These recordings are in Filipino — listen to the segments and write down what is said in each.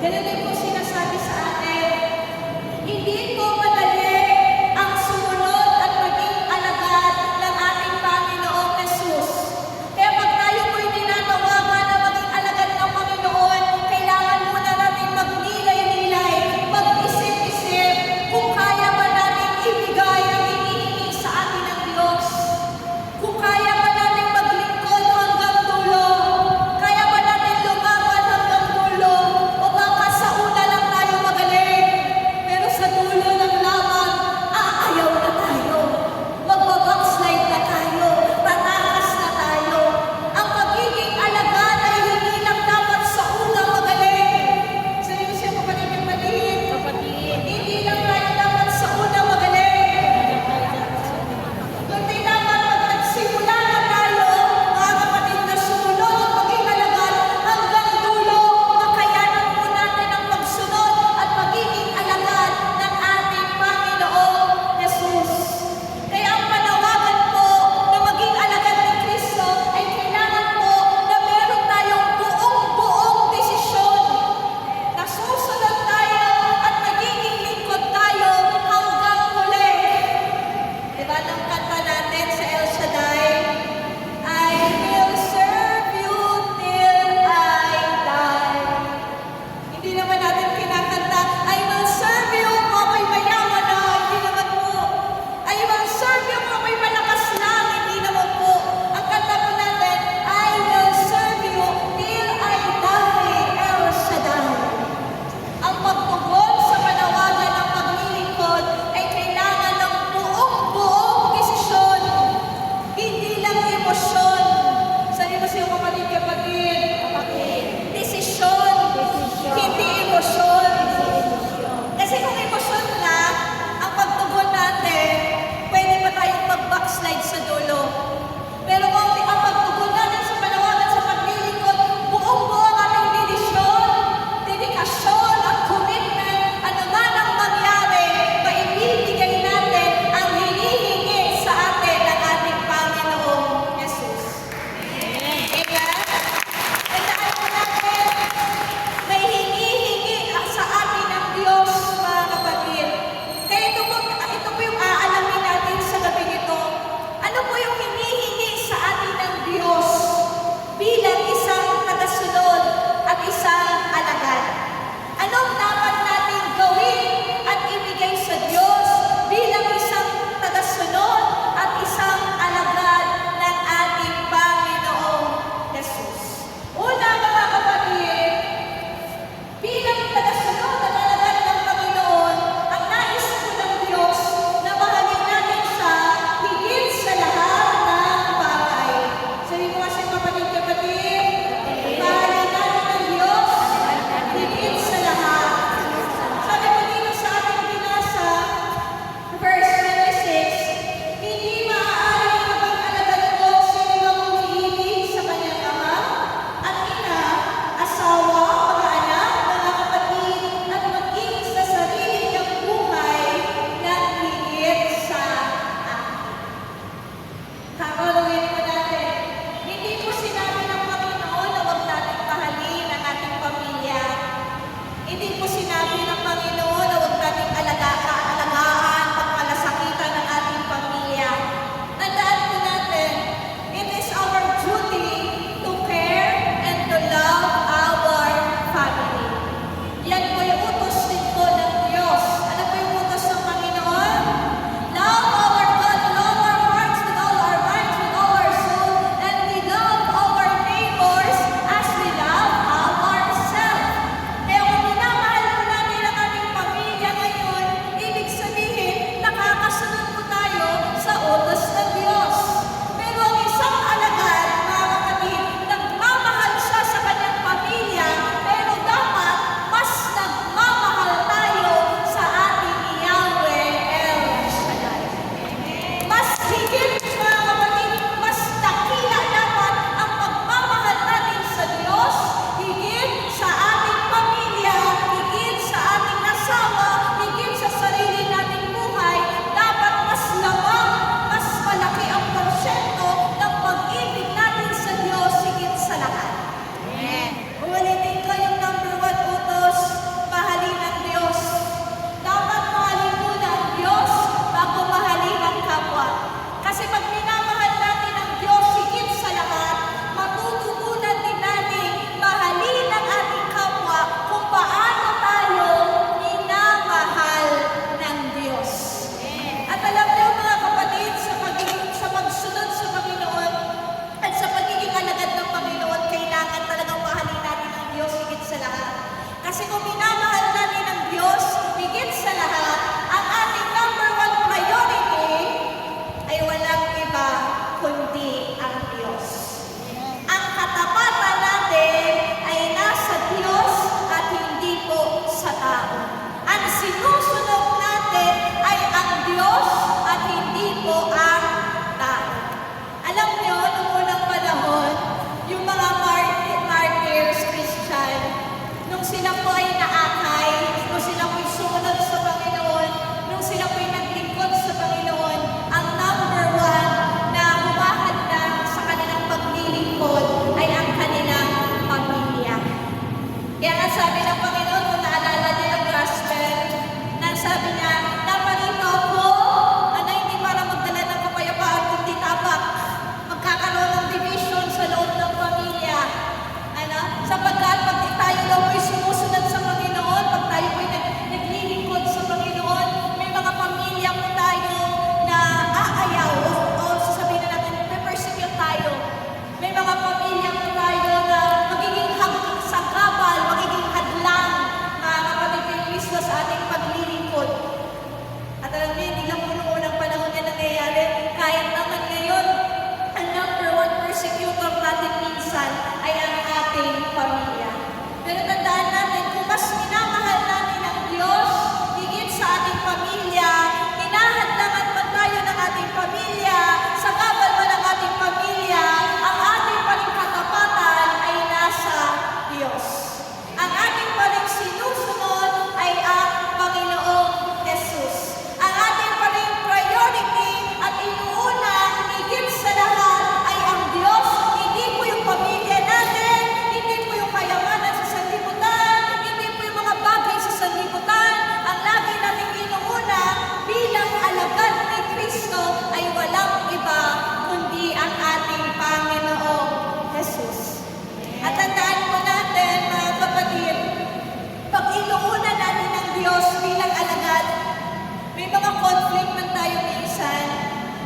Ganun din po sinasabi sa atin, hindi po madali ang sumunod at maging alagad ng ating Panginoong Jesus. Kaya pag tayo po'y tinatawagan na maging alagad ng Panginoon, kailangan muna natin magnilay-nilay, mag-isip-isip kung kaya ba natin ibigay ang hinihingi sa atin ng Diyos. Kung kaya ba natin maglingkod hanggang dulo, kaya ba natin lumaban hanggang dulo, o baka sa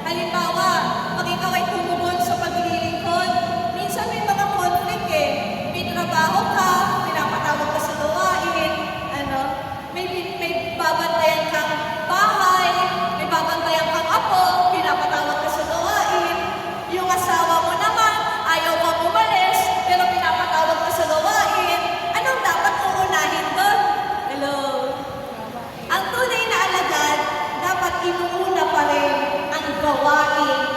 Halimbawa, pag ikaw ay tumugon sa paglilingkod, minsan may mga conflict eh. May trabaho ka, pinapatawag ka sa gawain, ano, may babantayan kang bahay, may babantayan kang apo, pinapatawag ka sa gawain. Yung asawa mo naman, ayaw kang umalis, pero pinapatawag ka sa gawain. Anong dapat uunahin doon? Hello? Ang tunay na alagad, dapat inuuna pa rin ang gawain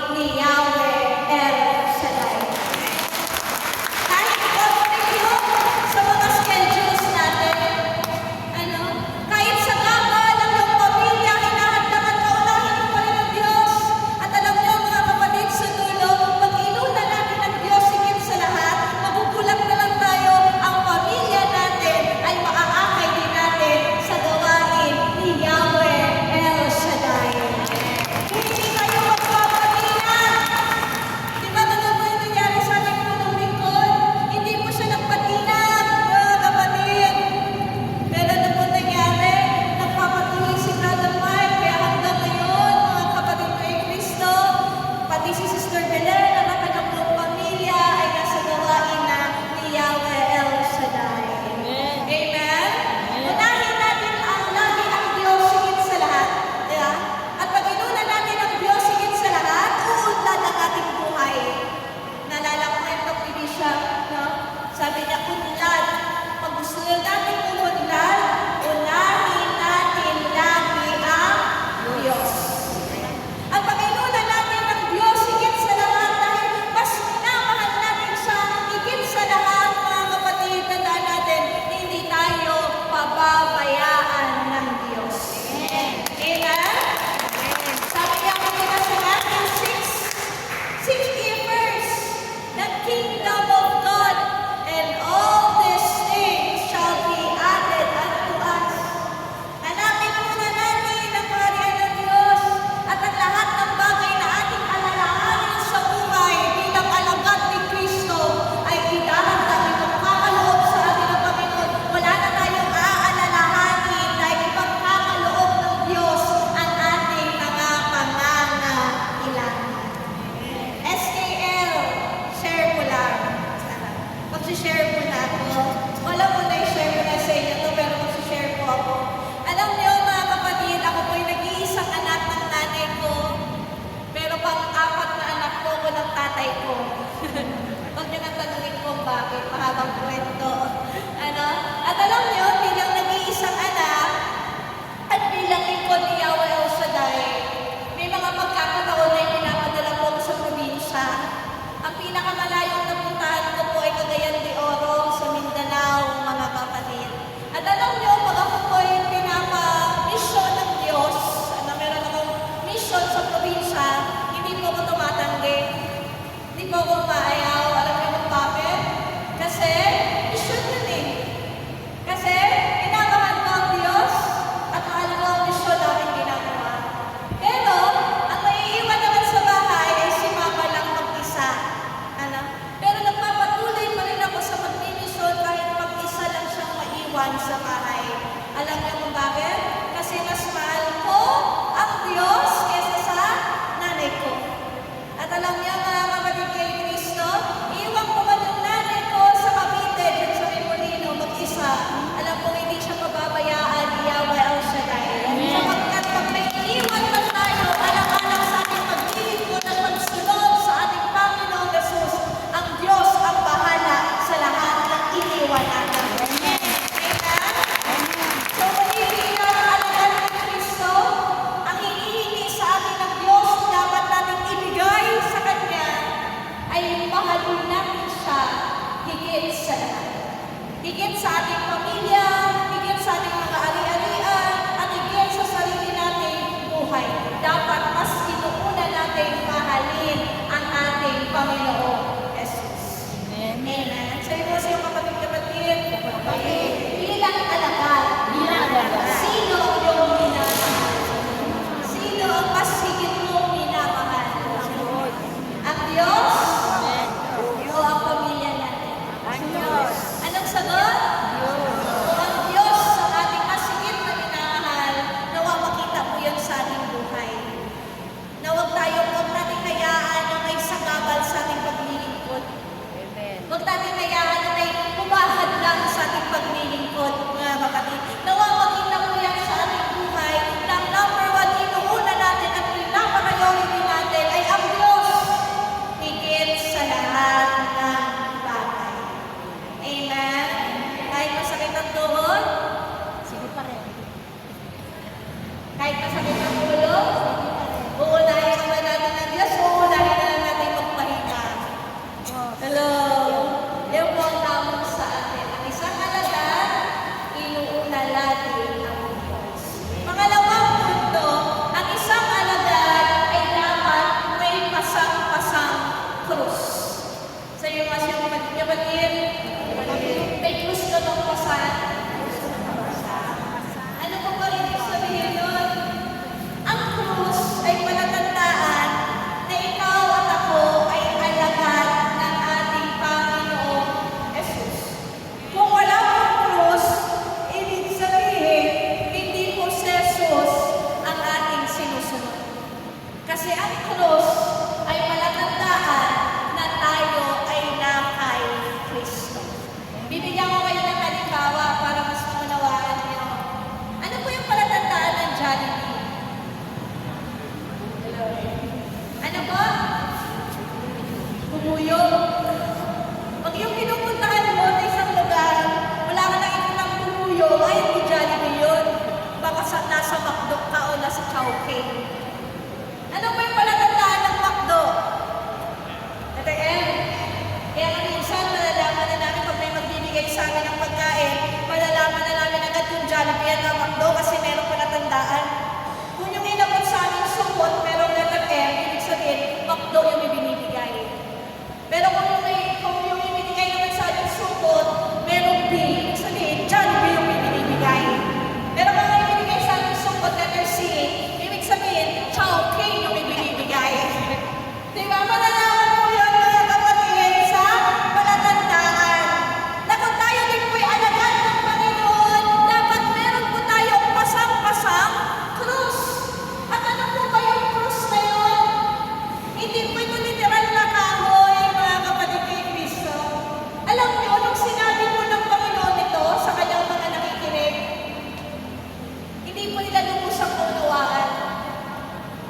hindi po nila lubusang unawaan.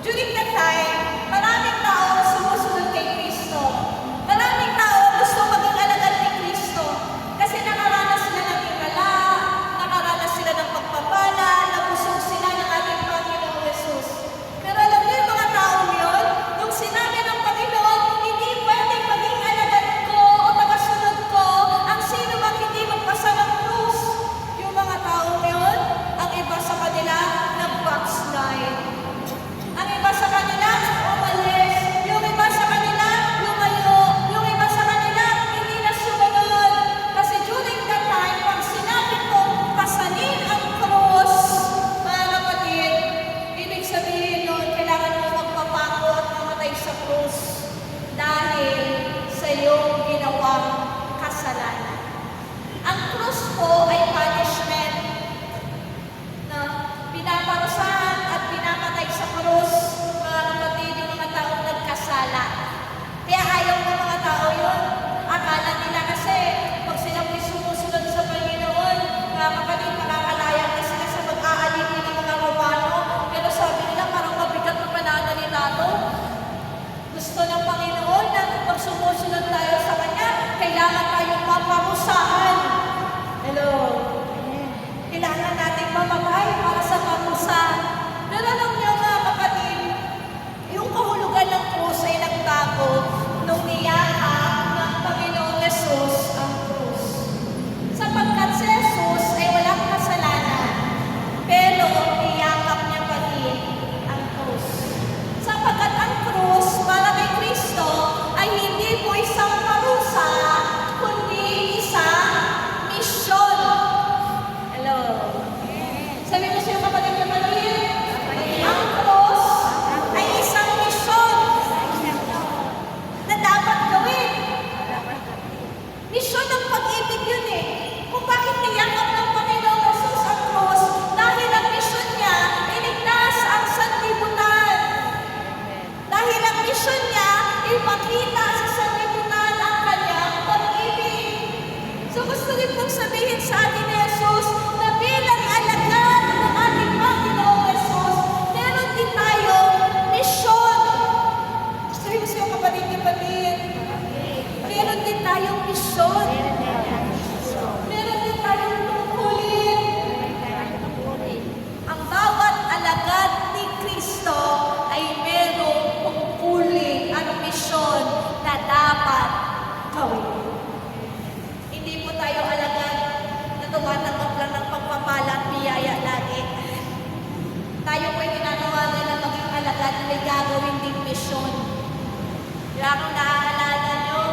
During that time, maraming tao sumusunod kay Kristo. Maraming tao gusto maging alagad ni Kristo. Kasi nakaranas sila ng himala, nakaranas sila ng pagpapala, nabusog sila ng ating Panginoong Jesus. Pero alam niyo yung mga taong yun, nung sinabi ng Panginoon, hindi pwedeng maging alagad ko o tagasunod ko ang sino mang hindi magpasa ng krus. Yung mga taong yun, ang iba sa kanila, nag-backslide. Ang iba sa kanila, umalis. Yung iba sa kanila, lumayo. Yung iba sa kanila, hindi na sumunod. Kasi during that time, pag sinabi kong pasanin ang krus, mga kapatid, ibig sabihin nun, kailangan mo magpapako at mamatay sa krus dahil sa iyong ginawang kasalanan. Ang krus po ay punishment na pinaparusahan at pinamatay sa krus, mga kapatid, yung mga taong nagkasala. Kaya ayaw ng mga tao yun. Akala nila kasi, pag sila po'y sumusunod sa Panginoon, mga kapatid, makakalaya na sila sa mag-aalipin ng mga Romano. Pero sabi nila, parang mabigat na pananalita to. Gusto ng Panginoon na pag sumusunod tayo sa Kanya, kailangan tayong maparusahan. Hello? Kailangan natin mamatay para sa parusa. Pero alam niyo mga kapatid, yung kahulugan ng krus ay nagbago nung niyakap ng Panginoong Jesus ang krus. Sapagkat si Jesus ay walang kasalanan, pero niyakap niya pa rin ang krus. Sapagkat ang krus para kay Kristo ay hindi po isang parusa, kundi isang misyon. Hello? Sabi mo siya kapatid niya maliit, ang krus ay isang misyon na dapat gawin. Misyon ng pag-ibig yun eh. Kung bakit niyakap ng Panginoong Jesus ang krus, dahil ang misyon niya, iligtas ang sanlibutan. Dahil ang misyon niya, ipakita sa sanlibutan ang kanyang pag-ibig. So gusto din pong sabihin sa atin ni Jesus na bilang alagad ng ating Panginoong Jesus, meron din tayong misyon. Sabi mo siya kapatid, meron din tayong misyon. Meron din tayong tungkulin. Ang bawat alagad ni Kristo ay merong tungkulin at misyon na dapat gawin. Hindi po tayo alagad na tumatanggap lang ng pagpapala at biyaya lagi. Tayo po'y tinatawagan na maging alagad na may gagawin ding misyon. Kaya kung naaalala nyo,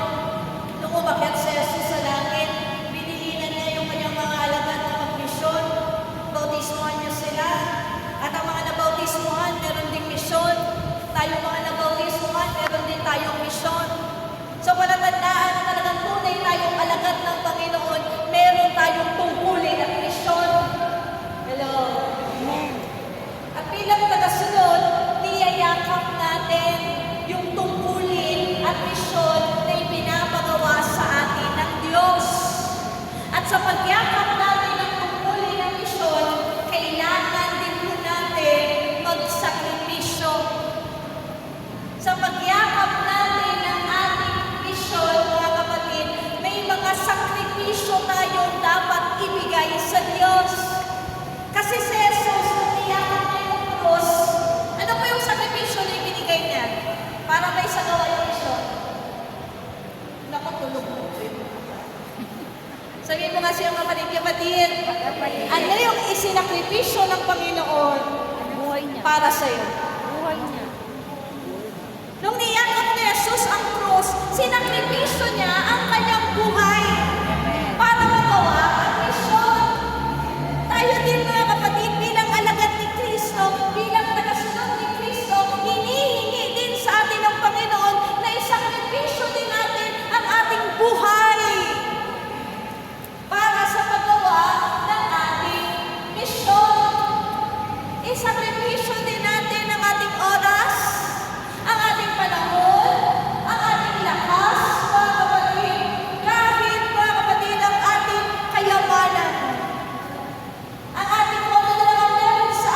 nung umakyat si Jesus sa langit, binilinan niya yung kanyang mga alagad na magmisyon. Bautismuhan niya sila. At ang mga nabautismuhan, meron ding misyon. Tayo mga nabautismuhan, meron din tayong misyon. So palatandaan na talagang tunay tayong alagad ng Panginoon, meron tayong tungkulin at misyon. Hello? Amen. At bilang tagasunod, niyayakap natin yung tungkulin at misyon na ipinapagawa sa atin ng Diyos. At sa pagyakap natin ng tungkulin at misyon, kailangan din po natin magsakripisyo. Sa pagyakap natin ng ating misyon, mga kapatid, may mga sakripisyo tayong dapat ibigay sa Diyos. Kasi si Jesus, nung niyakap niya yung krus, ano po yung sakripisyo na ibinigay niya? Para may sagawa yung misyon. Nakatulog mo po yun. Sabihin mo kasi yung kapatid, ano yung isinakripisyo ng Panginoon para sa'yo? Buhay niya. Nung niyakap ni Jesus ang krus, sinakripisyo niya ang kanyang buhay para magawa ang misyon. Tayo din mga kapatid, bilang alagad ni Kristo, bilang tagasunod ni Kristo, hinihingi din sa atin ng Panginoon na isakripisyo din natin ang ating buhay para sa paggawa ng ating misyon. Isakripisyo din natin ang ating oras, ang ating panahon, ang ating lakas, mga kapatid, kahit mga kapatid ang ating kayamanan. Ang ating kung ano na lang meron sa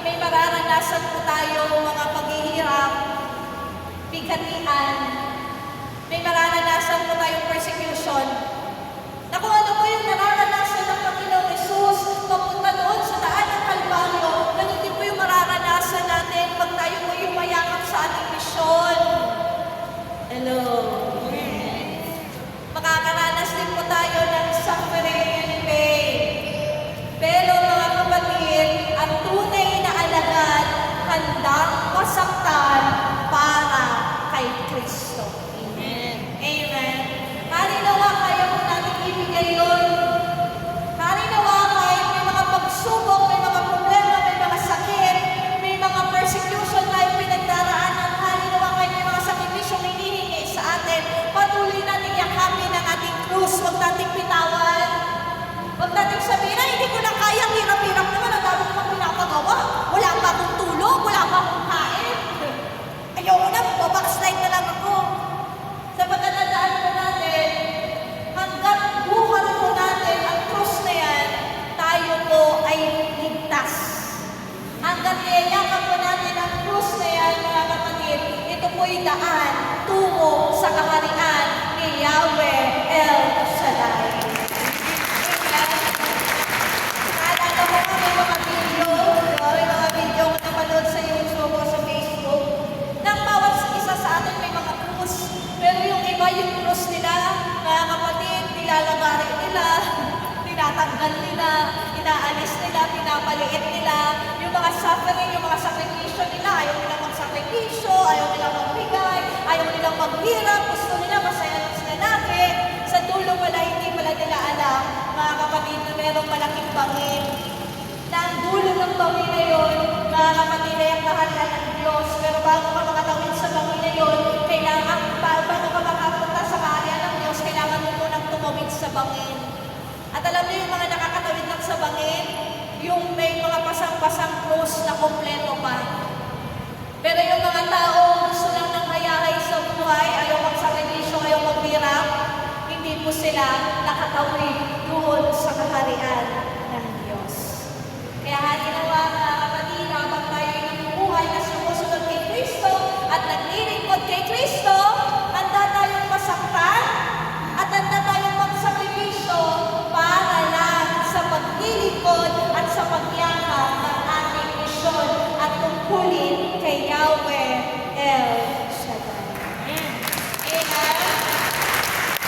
may mararanasan po tayo mga paghihirap, bigatian, may mararanasan po tayong persecution. Na kung ano po yung nararanasan ng Panginoong Jesus papunta doon sa daan ng Kalbaryo, ganun din po yung mararanasan natin pag tayo po yung mayakap sa ating misyon. Hello. Makakaranas din po tayo ng suffering and pain. Pero mga kapatid, ang tunay na alagad, handang masaktan para kay Kristo. Amen. Amen. Harinawa kaya po natin ibigay yun. Harinawa kahit may mga pagsubok, may mga problema, may mga sakit, may mga persecution tayo pinagdaraanan. Harinawa kahit may mga sakripisyong hinihingi sa atin. Patuloy natin yakapin ang ating krus. Huwag nating pitawan. Huwag natin sabihin na hindi ko na kaya, hirap-hirap naman, ang dami ko pinapagawa. Wala pa akong tulog, wala pa akong kain. Ayoko na, backslide na lang ako. Sa pagkatandaan po natin, hanggang buhat po natin ang krus na yan, tayo po ay ligtas. Hanggang niyayakap po natin ang krus na yan, mga kapatid, ito po'y daan tungo sa kaharian ni Yahweh El Shaddai. Naalala ko nga may mga video ko napanood sa YouTube o sa Facebook, na bawat isa sa atin may mga krus. Pero yung iba yung krus nila, mga kapatid, nilalagarin nila, tinatanggal nila, inaalis nila, pinapaliit nila, yung mga suffering, yung mga sakripisyo nila, ayaw nilang magsakripisyo, ayaw nilang magbigay, ayaw nilang maghirap, gusto nila masaya lang sila lagi. Sa dulo wala, hindi pala nila alam, mga kapatid, na merong malaking bangin. Na ang dulo ng bangin na yun, mga kapatid, ay ang kaharian ng Diyos. Pero bago ka makatawid sa bangin na yun, kailangan, bago ka makapunta sa kaharian ng Diyos, kailangan mo munang tumawid sa bangin. At alam niyo yung mga nakakatawid lang sa bangin, yung may mga pasang-pasang krus na kompleto pa. Pero yung mga tao gusto lang ng hayahay sa buhay, ayaw magsakripisyo, ayaw maghirap, hindi po sila nakatawid doon sa kaharian ng Diyos. Kaya halinawa mga kapatid, habang tayo ay nabubuhay na sumusunod kay Kristo at naglilingkod kay Kristo, handa tayong masaktan at handa tayong magsakripisyo para lang sa paglilingkod at sa pagyakap ng ating misyon at tungkulin kay Yahweh El Shaddai. Amen.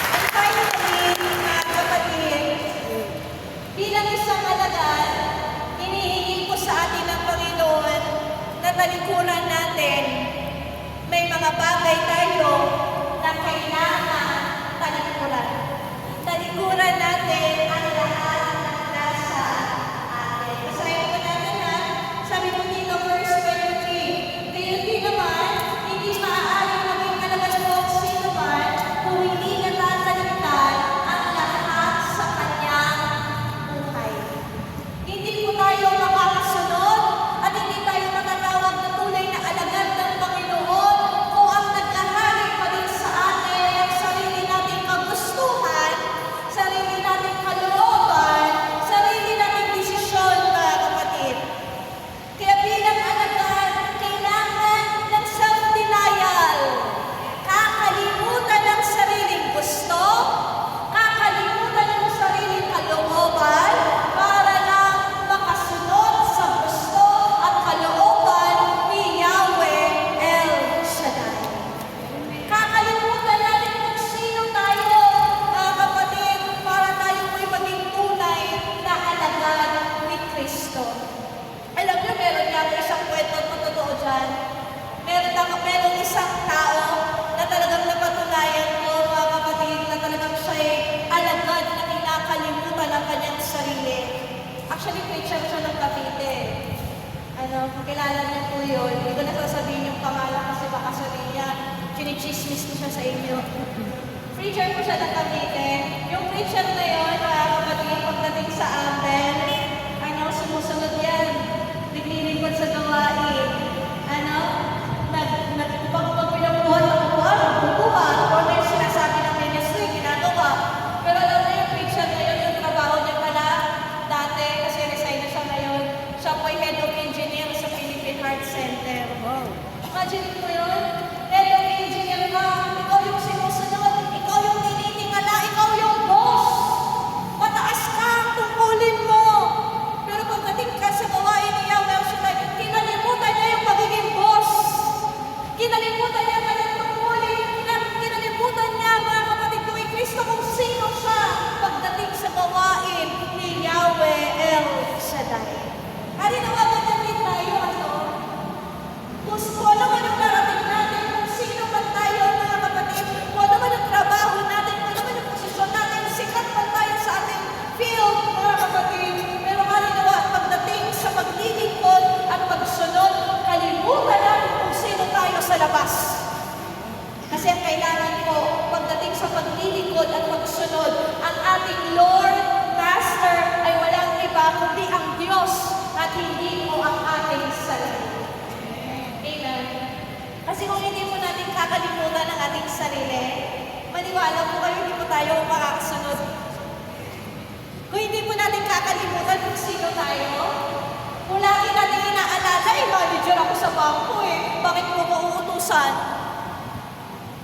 And finally, mga kapatid, bilang isang alagad, hinihingi po sa atin ng Panginoon na talikuran natin. May mga bagay tayo na kailangan talikuran. Talikuran natin ang lahat ng nasa atin. Basahin po natin ha. Sabi po dito, verse 23. Kaya di naman, hindi maaaring maging alagad po sino man kung hindi natatalikdan ang lahat sa kanyang buhay. Hindi po tayo makakasunod at hindi tayo matatawag na tunay na alagad ng Panginoon kung ang naghahari pa din sa atin ang sarili nating kagustuhan, sarili nating kalooban, sarili nating desisyon, mga kapatid. Kaya bilang alagad, kailangan ng self-denial. Kakalimutan ng sariling gusto, kakalimutan ng sariling kalooban para lang makasunod sa gusto at kalooban ni Yahweh El Shaddai. Kakalimutan natin kung sino tayo, mga kapatid, para tayo mo'y maging tunay na alagad ni Kristo. Alam niyo, meron nga isang kwento na totoo dyan. Merong isang tao na talagang napatunayan ko, mga kapatid, na talagang siya'y alagad na kinakalimutan ang kanyang sarili. Actually, preacher siya ng Cavite. Kilala niyo po yun. Hindi ko nasasabihin yung pangalan kasi baka sabihin niya, chinichismis ko siya sa inyo. Preacher po siya ng Cavite. Yung preacher na yun, mga kapatid, pagdating sa amin, sumusunod yan. Naglilingkod sa gawain. Pag pinabuhat ang buwan, magbubuhat. Or may sinasabi ng ministry, ginagawa. Pero alam mo yung preacher na yun, yung trabaho niya pala dati, kasi resign na siya ngayon. Siya po ay head of engineering nakakalimutan ang ating sarili? Maniwala po kayo, hindi po tayo makakasunod. Kung hindi po natin kakalimutan kung sino tayo, kung lagi natin inaalala, manager ako sa bangko bakit mo ko uutusan?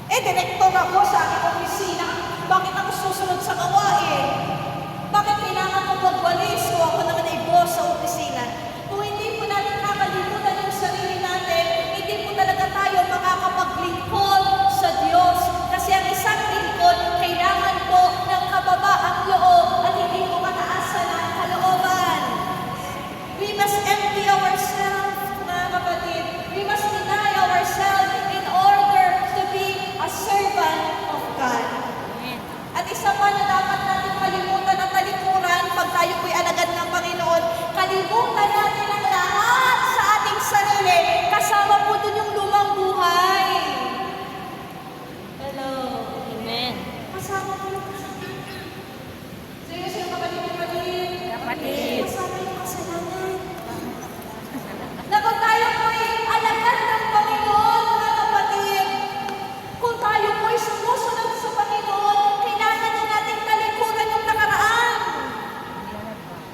Direktor ako sa aking opisina, bakit ako susunod sa gawain? Bakit kailangan ko magwalis o ako naman ay boss sa opisina? Kung hindi po natin kakalimutan yung sarili natin, hindi po talaga tayo makakapaglingkod sa Diyos. Kasi ang isang lingkod, kailangan po ng kababaang loob at hindi po kataasan ang kalooban. We must empty ourselves, mga kapatid. We must deny ourselves in order to be a servant of God. At isa pa na dapat natin kalimutan ang talikuran pag tayo po'y alagad ng Panginoon, kalimutan natin ang lahat sa ating sarili. Kasama po dun yung lumang buhay. Hello. Amen. Kasama po yung kasama. Sino kapatid? Kapatid. Kasama yung kasalanan. Na kung tayo po'y alagad ng Panginoon, mga kapatid, kung tayo po'y sumusunod sa Panginoon, kailangan na natin talikuran yung nakaraan.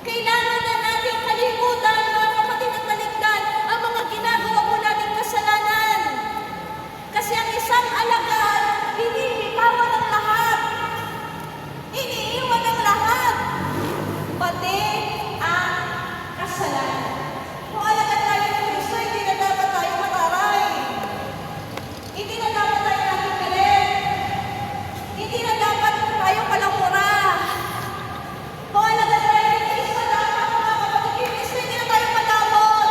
Kailangan na natin kalimutan, mga kapatid, at talikdan ang mga ginagawa po nating kasalanan. Kasi ang isang alagad, binibitawan ang lahat. Iniiwan ang lahat. Pati ang kasalanan. Kung alagad tayo ng Kristo, hindi na dapat tayo mataray. Hindi na dapat tayo nakikinig. Hindi na dapat tayo palamura. Kung alagad tayo ng Kristo, dapat mga kapatid, Kristo, hindi na tayo madamot.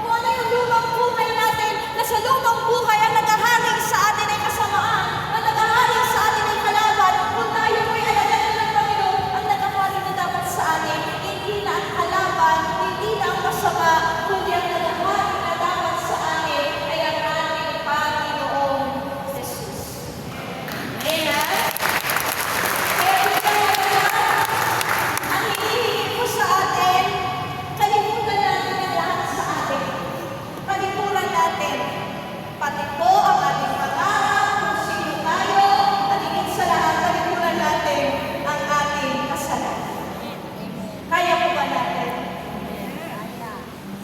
Kung ano yung lumang buhay natin, na sa lumang buhay ang nagahari sa atin ay kasamaan, ang nagahari sa atin ay kalaban, kung tayo po'y alagad ng Panginoon, ang nagahari na dapat sa atin, hindi na ang kalaban, hindi na ang masama, kundi ang nagahari na dapat sa atin ay ang ating Panginoong Jesus. Amen? Kaya ito ang hinihingi ko sa atin, kalimutan natin ang lahat sa atin. Palikuran natin, pati po ang ating pangarap, kung sino tayo, at higit sa lahat, palikuran natin ang ating kasalanan. Kaya po ba natin?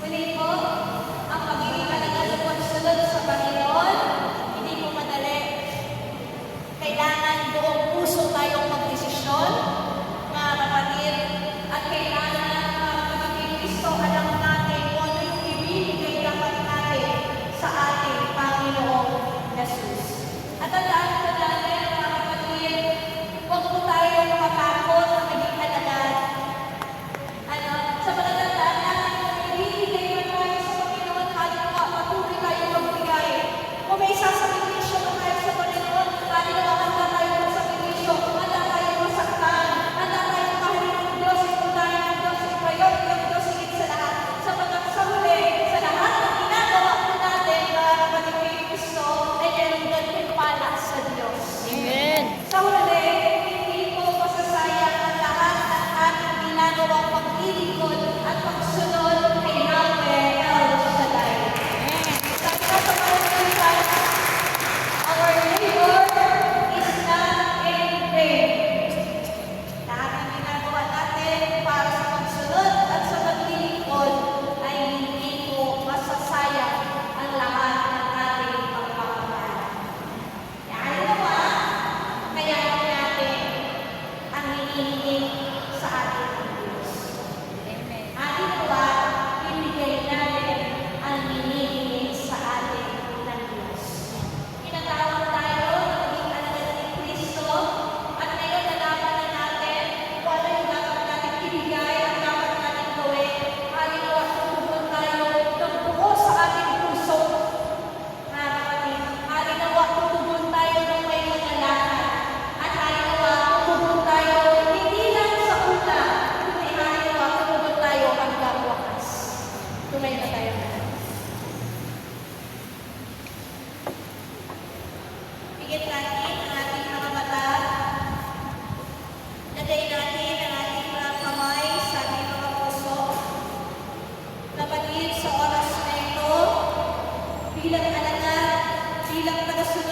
Muli po, ang pagiging alagad at pagsunod sa Panginoon, hindi po madali. Kailangan buong puso tayong magdesisyon, mga kapatid, at kailangan, mga kapatid, Kristo, alam natin kung ano yung ibibigay dapat natin sa ating Panginoong Jesus. At tandaan po natin, mga kapatid, huwag po tayong matakot na maging alagad. Sa palatandaan natin, kung ibibigay man tayo sa Panginoon, halinawa, patuloy tayo magbigay. Kung may sasakripisyo man tayo sa Panginoon, halinawa, handa tayo magsakripisyo, handa tayo masaktan, handa tayo mahalin ng Diyos, ipuntahan ng Diyos, i-priority ng Diyos, higit sa lahat. Sapagkat sa huli, sa lahat ng ginagawa po natin, mga kapatid kay Kristo, ay merong gantimpala sa Diyos. Amen. Sa huli, hindi po masasayang ang lahat ng ating ginagawang paglilingkod at pagsunod kay Yahweh El Shaddai. Sabi nga sa mga salita, our labor is not in vain. Lahat ng ginagawa natin para sa pagsunod at sa paglilingkod ay hindi po masasayang ang lahat ng ating pagpapagod. Kaya naman, kaya natin ang hinihingi sa ating Diyos. Atin ba, ibigay natin ang hinihingi sa atin ng Diyos. Tinatawag tayo na maging alagad ni Kristo at ngayon nalaman na natin kung ano yung dapat natin ibigay at dapat natin gawin. Halinawa, tutugon tayo ng buo sa ating puso. Mga kapatid, halinawa, tutugon tayo ng may magalakad. At halinawa, tutugon tayo hindi lang sa una, kundi halinawa, tutugon tayo hanggang wakas. Tumay na tayo. Pigit natin ang ating mga mata. Lagay natin ang ating mga kamay sa ating mga puso. Kapatid, sa oras na ito, bilang alagad, bilang tagasunod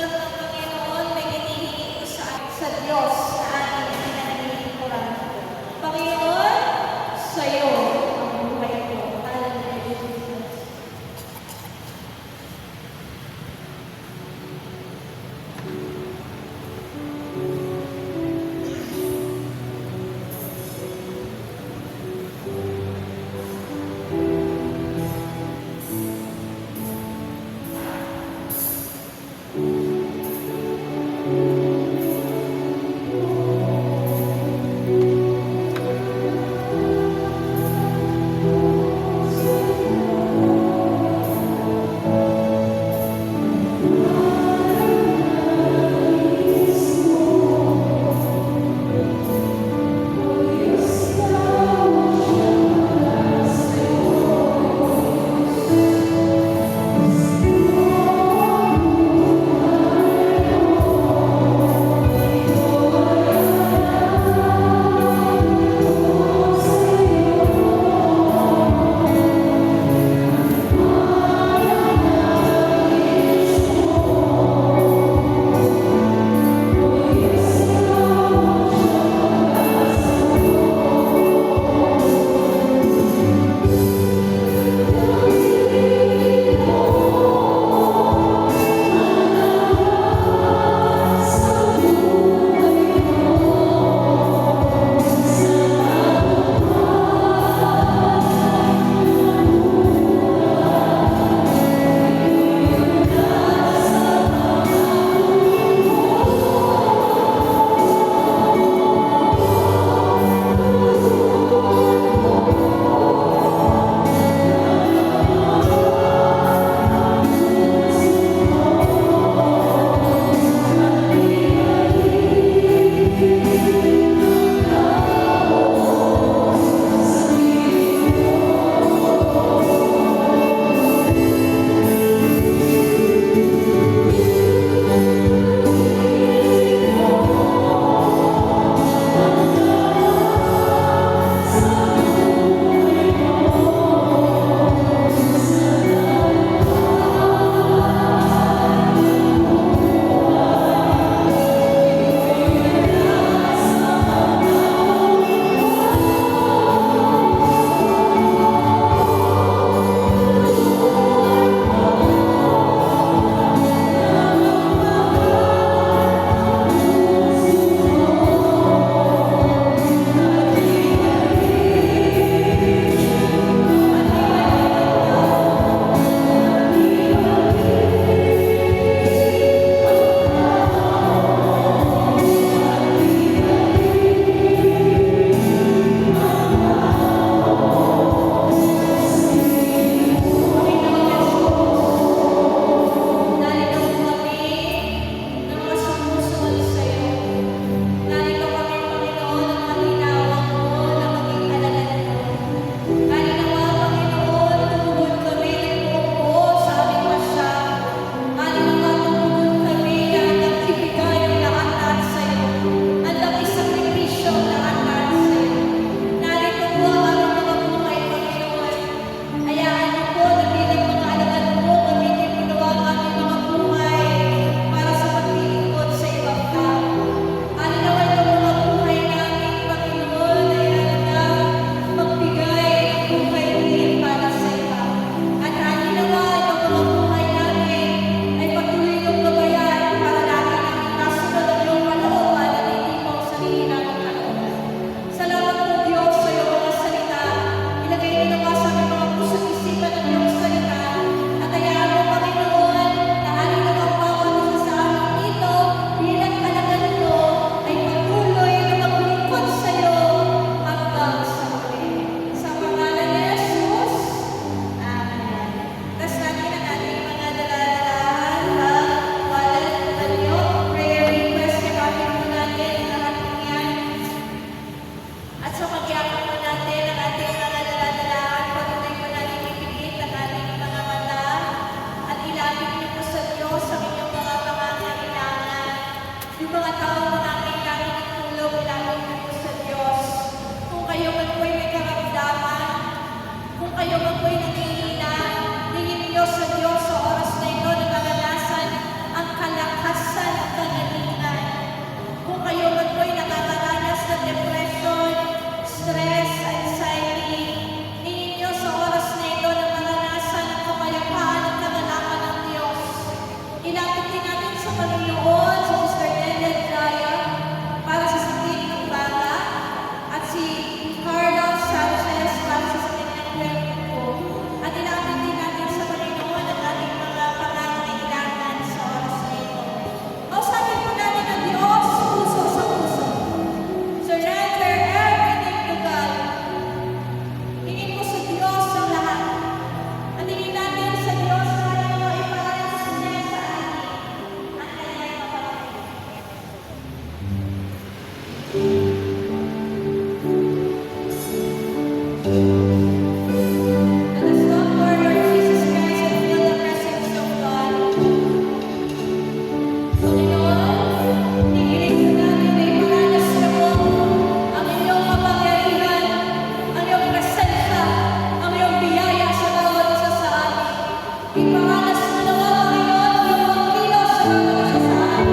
Ipangalas mo naman, Panginoon, yung mga kilos sa mga kasasahan.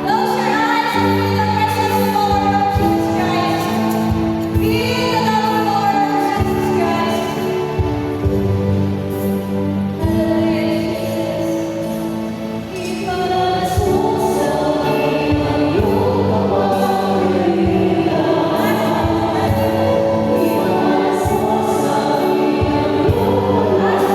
Close your eyes and feel the presence of our Lord Jesus Christ. Feel the love of our Lord Jesus Christ. Hallelujah, Jesus. Ipangalas mo sa amin ang iyong kapangyarihan. Ipangalas mo sa amin ang iyong kapangyarihan.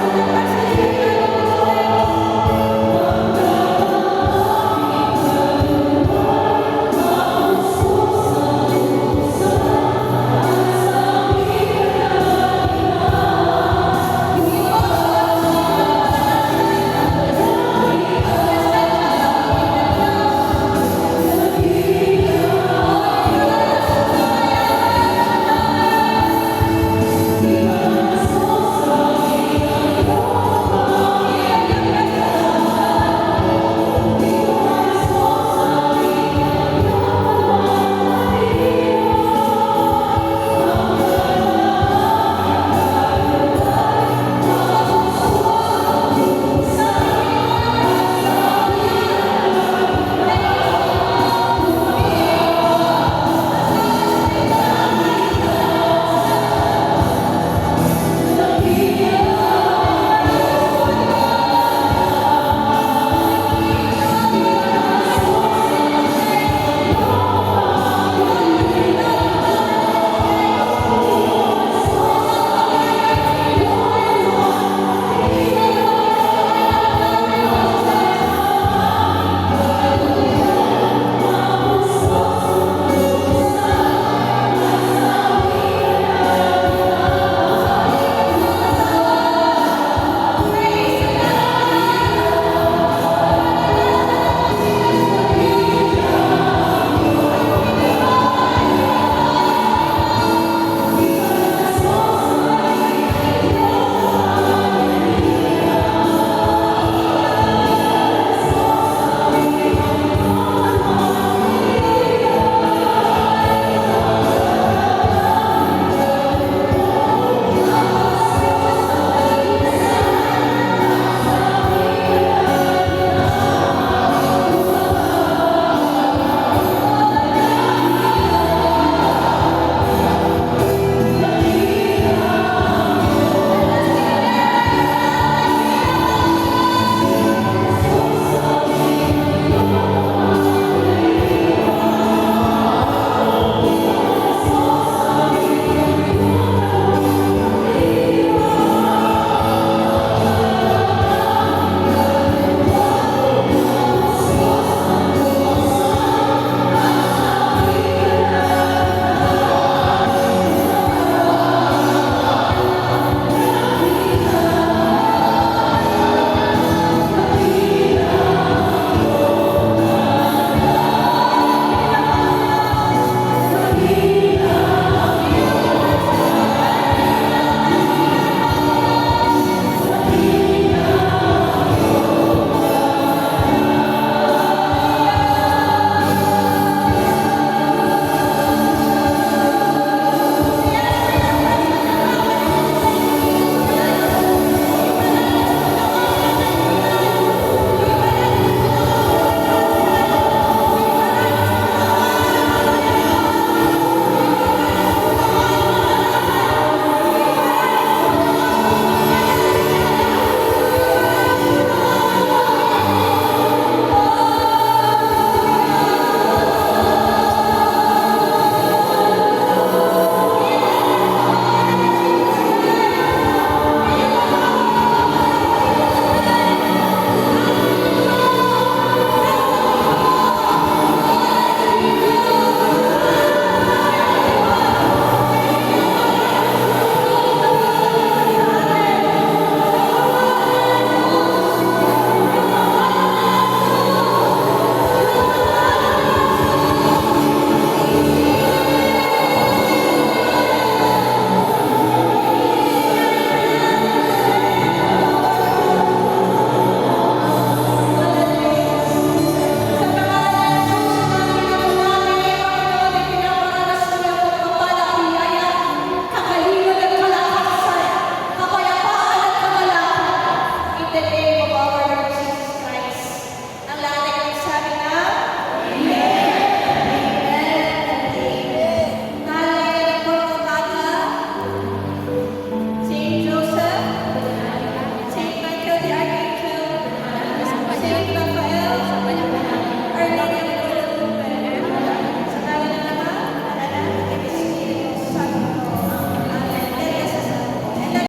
magdali